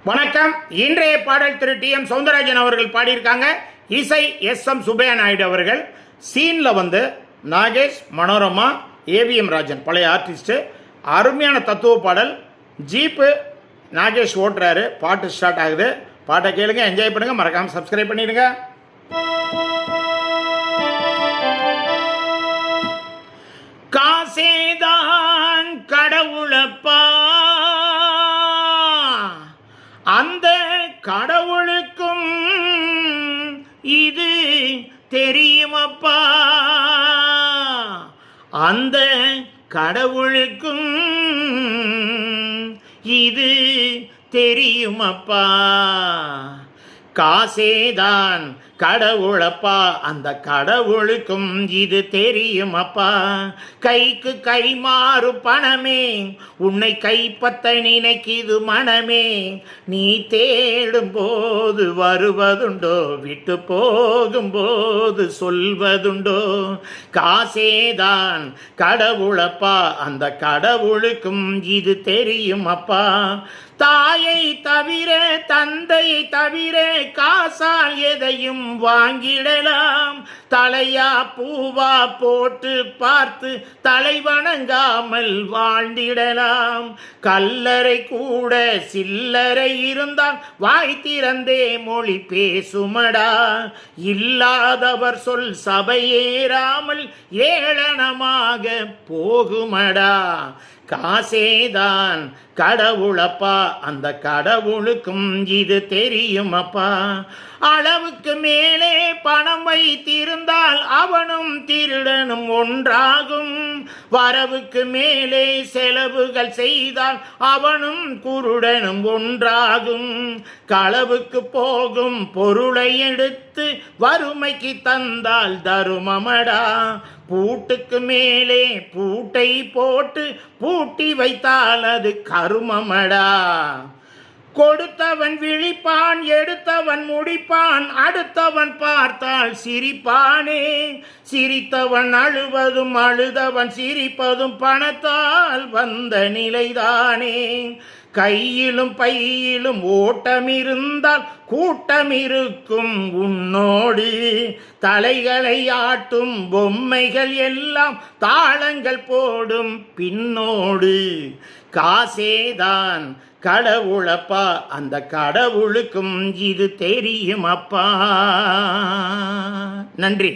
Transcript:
வணக்கம். இன்றைய பாடல் திரு டி.எம். சௌந்தரராஜன் அவர்கள் பாடியிருக்காங்க. இசை எஸ்.எம். சுப்பையா நாயுடு அவர்கள். சீனில் நாகேஷ், மனோரமா, ஏவிஎம் ராஜன் பழைய ஆர்டிஸ்ட்டு. அருமையான தத்துவ பாடல். ஜீப்பு நாகேஷ் ஓட்டுறாரு. பாட்டு ஸ்டார்ட் ஆகுது. பாட்டை கேளுங்க, என்ஜாய் பண்ணுங்க. மறக்காமல் சப்ஸ்கிரைப் பண்ணிடுங்க. காசேதான் கடவுளப்பா, அந்த கடவுளுக்கும் இது தெரியுமப்பா, அந்த கடவுளுக்கும் இது தெரியுமப்பா. காசேதான் கடவுளப்பா, அந்த கடவுளுக்கும் இது தெரியுமப்பா. கைக்கு கை மாறு பணமே, உன்னை கைப்பற்ற நினைக்கிது மனமே. நீ தேடும் போது வருவதுண்டோ, விட்டு போகும்போது சொல்வதுண்டோ. காசேதான் கடவுளப்பா, அந்த கடவுளுக்கும் இது தெரியுமப்பா. தாயை தவிர தந்தையை தவிர காசால் எதையும் வாங்கிடலாம். தலையா பூவா போட்டு பார்த்து தலை வணங்காமல் வாழ்ந்திடலாம். கல்லறை கூட சில்லறை இருந்தால் வாய் திறந்தே மொழி பேசுமடா. இல்லாதவர் சொல் சபையேறாமல் ஏளனமாக போகுமடா. காசேதான் கடவுளப்பா, அந்த கடவுளுக்கும் இது தெரியுமப்பா. அளவுக்கு மேலே பணம் வைத்திருந்தால் அவனும் திருடனும் ஒன்றாகும். வரவுக்கு மேலே செலவுகள் செய்தால் அவனும் குருடனும் ஒன்றாகும். களவுக்கு போகும் பொருளை எடுத்து வறுமைக்கு தந்தால் தருமமடா. பூட்டுக்கு மேலே பூட்டை போட்டு பூட்டி வைத்தால் அது கருமமடா. கொடுத்தவன் விழிப்பான், எடுத்தவன் முடிப்பான், அடுத்தவன் பார்த்தால் சிரிப்பானே. சிரித்தவன் அழுவதும் அழுதவன் சிரிப்பதும் பணத்தால் வந்த நிலைதானே. கையிலும் பையிலும் ஓட்டம் இருந்தால் கூட்டம் இருக்கும் உன்னோடு. தலைகளை ஆட்டும் பொம்மைகள் எல்லாம் தாளங்கள் போடும் பின்னோடு. காசேதான் கடவுளப்பா, அந்த கடவுளுக்கும் இது தெரியுமப்பா. நன்றி.